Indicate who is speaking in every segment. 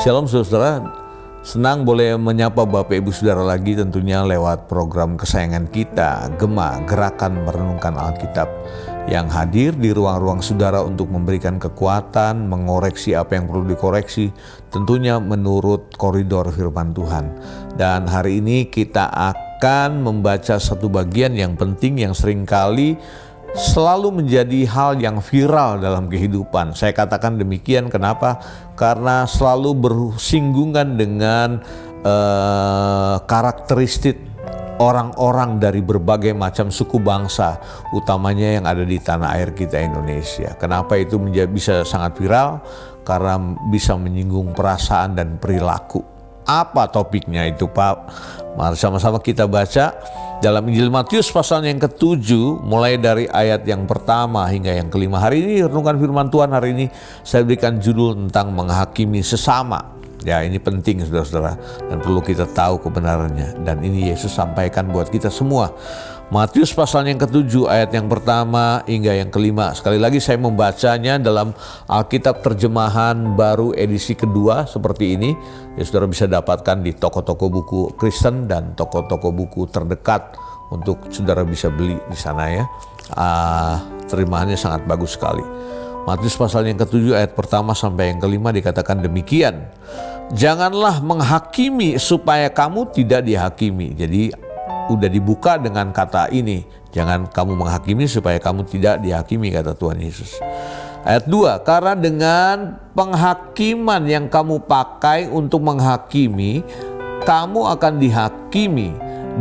Speaker 1: Shalom saudara, senang boleh menyapa Bapak Ibu Saudara lagi tentunya lewat program kesayangan kita, Gema, Gerakan Merenungkan Alkitab, yang hadir di ruang-ruang saudara untuk memberikan kekuatan, mengoreksi apa yang perlu dikoreksi, tentunya menurut koridor firman Tuhan. Dan hari ini kita akan membaca satu bagian yang penting yang seringkali selalu menjadi hal yang viral dalam kehidupan. Saya katakan demikian, kenapa? Karena selalu bersinggungan dengan karakteristik orang-orang dari berbagai macam suku bangsa, utamanya yang ada di tanah air kita Indonesia. Kenapa itu bisa sangat viral? Karena bisa menyinggung perasaan dan perilaku. Apa topiknya itu, Pak? Mari sama-sama kita baca dalam Injil Matius pasal yang ke-7, mulai dari ayat yang pertama hingga yang kelima. Hari ini renungan firman Tuhan hari ini saya berikan judul tentang menghakimi sesama. Ya, ini penting saudara-saudara, dan perlu kita tahu kebenarannya. Dan ini Yesus sampaikan buat kita semua. Matius pasal yang ke-7 ayat yang pertama hingga yang kelima. Sekali lagi saya membacanya dalam Alkitab terjemahan baru edisi kedua seperti ini. Ya, saudara bisa dapatkan di toko-toko buku Kristen dan toko-toko buku terdekat untuk saudara bisa beli di sana ya. Terjemahannya sangat bagus sekali. Matius pasal yang ke-7 ayat pertama sampai yang kelima dikatakan demikian. Janganlah menghakimi supaya kamu tidak dihakimi. Jadi udah dibuka dengan kata ini, jangan kamu menghakimi supaya kamu tidak dihakimi, kata Tuhan Yesus. Ayat 2, karena dengan penghakiman yang kamu pakai untuk menghakimi, kamu akan dihakimi,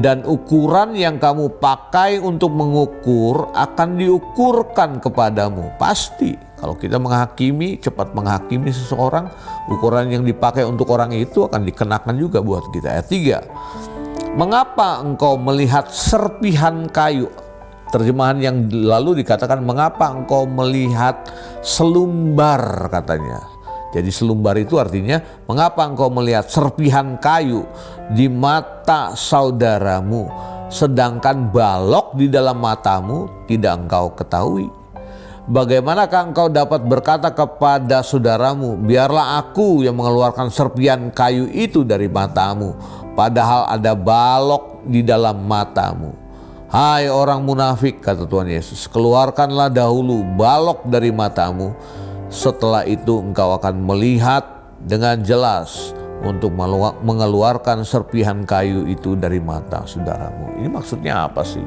Speaker 1: dan ukuran yang kamu pakai untuk mengukur akan diukurkan kepadamu. Pasti kalau kita menghakimi, cepat menghakimi seseorang, ukuran yang dipakai untuk orang itu akan dikenakan juga buat kita. Ayat 3, mengapa engkau melihat serpihan kayu? Terjemahan yang lalu dikatakan mengapa engkau melihat selumbar, katanya. Jadi selumbar itu artinya mengapa engkau melihat serpihan kayu di mata saudaramu, sedangkan balok di dalam matamu tidak engkau ketahui. Bagaimanakah engkau dapat berkata kepada saudaramu, biarlah aku yang mengeluarkan serpihan kayu itu dari matamu, padahal ada balok di dalam matamu. Hai orang munafik, kata Tuhan Yesus, keluarkanlah dahulu balok dari matamu, setelah itu engkau akan melihat dengan jelas untuk mengeluarkan serpihan kayu itu dari mata saudaramu. Ini maksudnya apa sih?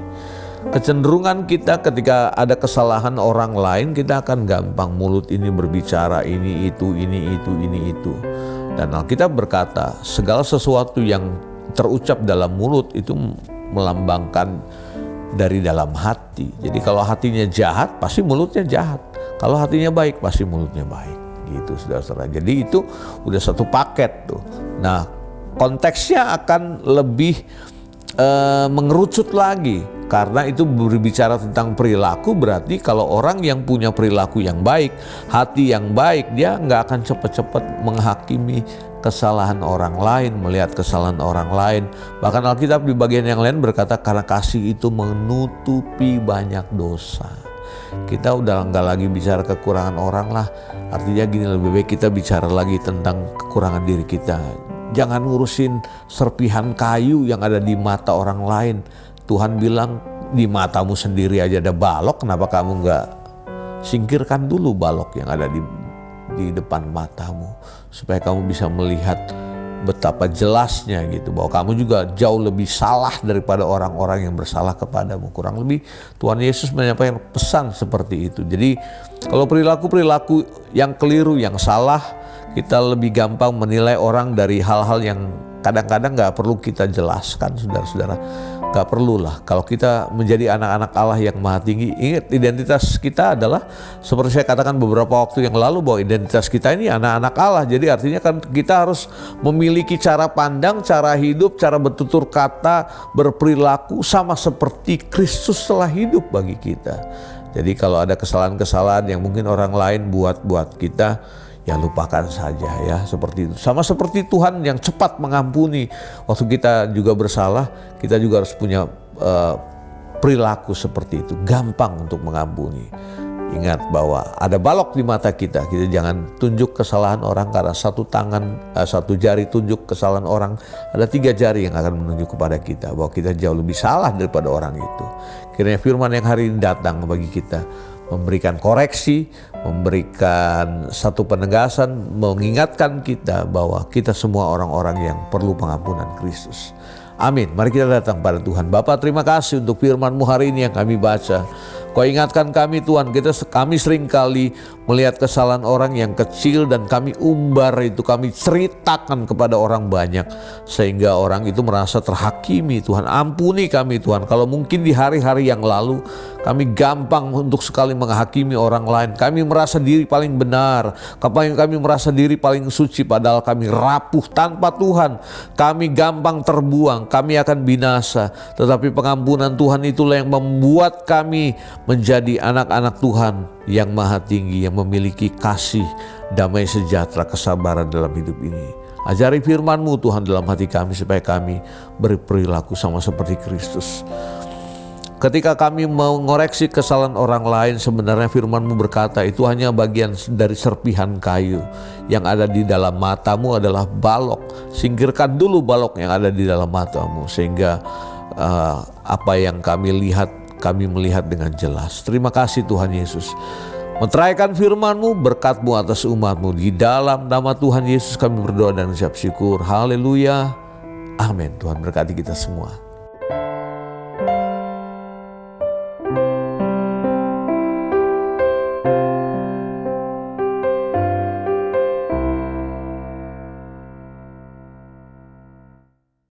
Speaker 1: Kecenderungan kita ketika ada kesalahan orang lain, kita akan gampang mulut ini berbicara ini itu. Dan Alkitab berkata, segala sesuatu yang terucap dalam mulut itu melambangkan dari dalam hati. Jadi kalau hatinya jahat, pasti mulutnya jahat. Kalau hatinya baik, pasti mulutnya baik. Gitu saudara-saudara. Jadi itu udah satu paket tuh. Nah, konteksnya akan lebih mengerucut lagi, karena itu berbicara tentang perilaku. Berarti kalau orang yang punya perilaku yang baik, hati yang baik, dia nggak akan cepat-cepat menghakimi kesalahan orang lain, melihat kesalahan orang lain. Bahkan Alkitab di bagian yang lain berkata karena kasih itu menutupi banyak dosa. Kita udah nggak lagi bicara kekurangan orang lah. Artinya gini, lebih baik kita bicara lagi tentang kekurangan diri kita. Jangan ngurusin serpihan kayu yang ada di mata orang lain. Tuhan bilang di matamu sendiri aja ada balok, kenapa kamu nggak singkirkan dulu balok yang ada di depan matamu, supaya kamu bisa melihat betapa jelasnya gitu, bahwa kamu juga jauh lebih salah daripada orang-orang yang bersalah kepadamu. Kurang lebih Tuhan Yesus menyampaikan pesan seperti itu. Jadi kalau perilaku-perilaku yang keliru, yang salah, kita lebih gampang menilai orang dari hal-hal yang kadang-kadang gak perlu kita jelaskan, saudara-saudara. Gak perlulah. Kalau kita menjadi anak-anak Allah yang maha tinggi, ingat identitas kita adalah, seperti saya katakan beberapa waktu yang lalu, bahwa identitas kita ini anak-anak Allah. Jadi artinya kan kita harus memiliki cara pandang, cara hidup, cara bertutur kata, berperilaku sama seperti Kristus telah hidup bagi kita. Jadi kalau ada kesalahan-kesalahan yang mungkin orang lain buat kita, ya lupakan saja ya, seperti itu. Sama seperti Tuhan yang cepat mengampuni. Waktu kita juga bersalah, kita juga harus punya perilaku seperti itu, gampang untuk mengampuni. Ingat bahwa ada balok di mata kita. Kita jangan tunjuk kesalahan orang karena satu jari tunjuk kesalahan orang. Ada 3 jari yang akan menunjuk kepada kita bahwa kita jauh lebih salah daripada orang itu. Kiranya firman yang hari ini datang bagi kita, memberikan koreksi, memberikan satu penegasan, mengingatkan kita bahwa kita semua orang-orang yang perlu pengampunan Kristus. Amin. Mari kita datang pada Tuhan. Bapa, terima kasih untuk firman-Mu hari ini yang kami baca. Kau ingatkan kami Tuhan, kami seringkali melihat kesalahan orang yang kecil dan kami umbar itu, kami ceritakan kepada orang banyak. Sehingga orang itu merasa terhakimi. Tuhan, ampuni kami Tuhan. Kalau mungkin di hari-hari yang lalu kami gampang untuk sekali menghakimi orang lain. Kami merasa diri paling benar. Kami merasa diri paling suci padahal kami rapuh tanpa Tuhan. Kami gampang terbuang, kami akan binasa. Tetapi pengampunan Tuhan itulah yang membuat kami menjadi anak-anak Tuhan yang maha tinggi, yang memiliki kasih, damai sejahtera, kesabaran dalam hidup ini. Ajari firman-Mu Tuhan dalam hati kami supaya kami berperilaku sama seperti Kristus. Ketika kami mengoreksi kesalahan orang lain, sebenarnya firman-Mu berkata itu hanya bagian dari serpihan kayu. Yang ada di dalam matamu adalah balok. Singkirkan dulu balok yang ada di dalam matamu, sehingga apa yang kami lihat, kami melihat dengan jelas. Terima kasih Tuhan Yesus. Meteraikan firman-Mu, berkat-Mu atas umat-Mu. Di dalam nama Tuhan Yesus kami berdoa dan ucap syukur. Haleluya. Amin. Tuhan berkati kita semua.